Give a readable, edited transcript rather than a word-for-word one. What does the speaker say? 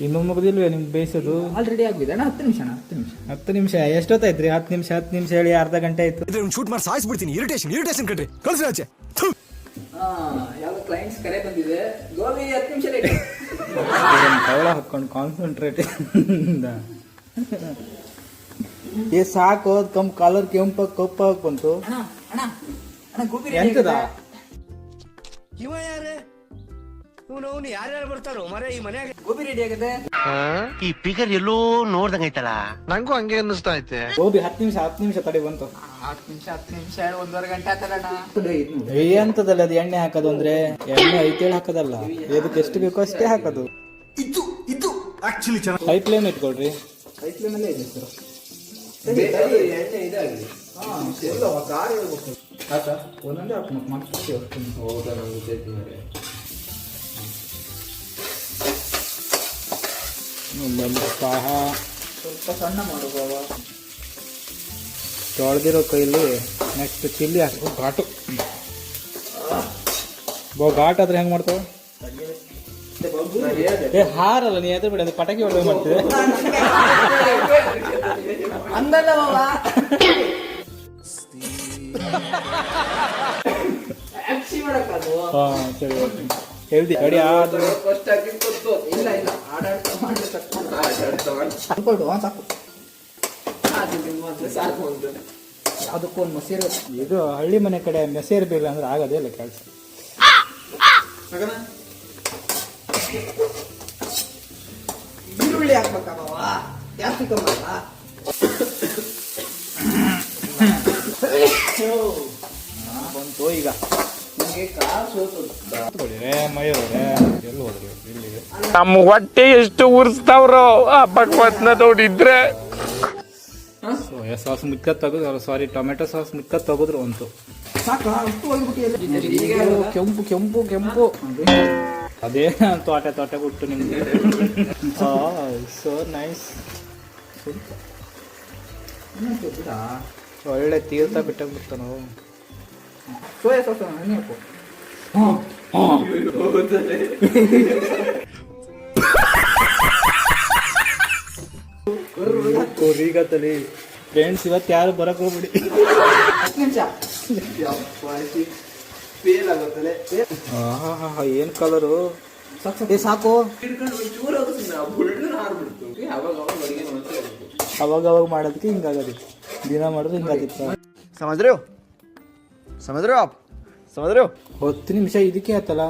ಇನ್ನೂ ಮುಗಿದಿಲ್ವೇ ನಿಮ್ಗೆ ಬೇಯಿಸೋದು? ಆಲ್ರೆಡಿ ಆಗಿದೆ ಅಣ್ಣ. 10 ನಿಮಿಷ. 10 ನಿಮಿಷ ಎಷ್ಟೊತ್ತಾಯ್ತ್ರಿ? 10 ನಿಮಿಷ ಹೇಳಿ ಅರ್ಧ ಗಂಟೆ ಆಯ್ತು. ಶೂಟ್ ಮಾಡಿ ಸಾಯಿಸ್ಬಿಡ್ತೀನಿ. ಇರಿಟೇಷನ್ ಕಟ್ರಿ ಕಳ್ಸಿ ಆಚೆ. ಯಾವ ಕ್ಲೈಂಟ್ಸ್ ಕರೆ ಬಂದಿದೆ. ಗೋಬಿ 10 ನಿಮಿಷ ಲೇಟ್. ಕವಳ ಹಾಕೊಂಡು ಕಾನ್ಸಂಟ್ರೇಟ್ ಏ ಸಾಕು. ಕಲರ್ ಕಪ್ಪ ಬಂತು. ಅಣ್ಣ ಗೋಬಿ ಎಂತದ? ಇವ ಯಾರೇ? ಇವನು ಯಾರ್ಯಾರು ಬರ್ತಾರೋ ಮರೆ ಈ ಮನೆಯಾಗ. ಗೋಬಿ ರೆಡಿ ಆಗಿದೆ. ಈ ಪಿಗರ್ ಎಲ್ಲೋ ನೋಡ್ದಂಗೈತಲ್ಲ. ನಂಗೂ ಹಂಗೆ ಅನ್ನಿಸ್ತಾ ಐತೆ. ಗೋಬಿ 10 ನಿಮಿಷ ತಡಿ ಬಂತು. 10 ನಿಮಿಷ 1.5 ಗಂಟೆ ಆತದಣ್ಣ. ಎಂತದಲ್ಲ ಅದು ಎಣ್ಣೆ ಹಾಕೋದು ಅಂದ್ರೆ ಎಣ್ಣೆ ಐತೇಳಿ ಹಾಕೋದಲ್ಲ. ಇದಕ್ಕೆ ಎಷ್ಟು ಬೇಕೋ ಅಷ್ಟೇ ಹಾಕೋದು. ಇದು ಆಕ್ಚುಲಿ ಚೆನ್ನಾಗಿ ಹೈ ಫ್ಲೇಮ್ ಇಟ್ಕೊಳ್ರಿ. ಹೈ ಫ್ಲೇಮ್ ಅಲ್ಲೇ ಇದೆ ಸರ್. ಎಣ್ಣೆ ಇದಾಗಿದೆ. ಒಂದೊಂದೇ ಹಾಕ್ಬೇಕು ಮಾಡ್ತೀವಿ. ಹೌದಾ? ನಂಗೆ ಗೊತ್ತಾಯ್ತು ಮಾರ್ರೆ. ಸ್ವಲ್ಪ ಸಣ್ಣ ಮಾಡುವ. ತೊಳೆದಿರೋ ಕೈಲಿ ನೆಕ್ಸ್ಟ್ ಚಿಲ್ಲಿ ಹಾಕಿ ಘಾಟು. ಘಾಟ್ ಆದ್ರೆ ಹೆಂಗ್ ಮಾಡ್ತಾವ? ಏ ಹಾರಲ್ಲ, ನೀ ಎದ್ರ ಬಿಡ ಪಟಾಕಿ ಹೊಡೆದ ಮಾಡ್ತೀವಿ. ಅಂದಲ್ಲ ಬಾಬಾ. ಹಾ ಸರಿ ಹೆಲ್ದಿ ರೆಡಿ ಆದ್ರೆ ಫಸ್ಟ್ ಹಾಕಿದ್ ಗೊತ್ತು. ಇಲ್ಲ ಆಡಾಡ್ತಾ ಮಾಡಿ ಸಾಕು. ಸಾಕು ಅಂತ. ಅದಕ್ಕೂ ಒಂದು ಮೊಸರು. ಇದು ಹಳ್ಳಿ ಮನೆ ಕಡೆ ಮೆಸೇರ್ ಬೇಗ ಅಂದ್ರೆ ಆಗೋದೇ ಇಲ್ಲ ಕೆಲಸ. ಈರುಳ್ಳಿ ಹಾಕ್ಬೇಕ ಬಾಬಾ. ಕ್ಯಾಪ್ಸಿಕಮ್ ಅಲ್ಲ. ಬಂತು ಈಗ. ನನಗೆ ಕಾರ್ ಸೋತು. ಮಯೂರೇ ಎಲ್ಲಿ ಹೋದ್ರಿ? ಇಲ್ಲಿ ನಮ್ಮ ಹೊಟ್ಟೆ ಎಷ್ಟು ಉರ್ಸ್ತಾವ್ರೋ ಆ ಭಗವತ್ನ ನೋಡಿದ್ರೆ. ಸೋಯಾ ಸಾಸ್ ಮಿಕ್ಕ ತೆಗೆದು, ಸಾರಿ ಟೊಮೆಟೊ ಸಾಸ್ ಮಿಕ್ಕ ತೆಗೆದ್ರು ಅಂತು. ಸಾಕು ಅಷ್ಟು ಹೋಗ್ಬಿಟ್ಟು ಕೆಂಪು ಅದೇ ತೋಟೆ ಬಿಟ್ಟು ನಿಮ್ಗೆ. So nice. ಒಳ್ಳೆ ತೀರ್ಥ ಬಿಟ್ಟಾಗ್ಬಿಡ್ತ ನಾವು. ಸೋಯಾ ಸಾಸ್ ನೆನಪು. ಕೊರಿಗತ್ತಲಿ ಫ್ರೆಂಡ್ಸ್, ಇವತ್ತು ಯಾರು ಬರಕ್ ಹೋಗ್ಬಿಡಿ. 10 ನಿಮಿಷ. ಫೇಲ್ ಆಗುತ್ತಲೆ. ಏನ್ ಕಲರು ಸಾಕು. ಅವಾಗ ಮಾಡೋದಕ್ಕೆ ಹಿಂಗಾಗೋದಿತ್ತು. ದಿನ ಮಾಡಿದ್ರೆ ಹಿಂಗಾಗಿತ್ತು. ಸಮಜ್ರಿ 10 ನಿಮಿಷ 10 ನಿಮಿಷ ಇದಕ್ಕೆ ಆಯ್ತಲ್ಲ.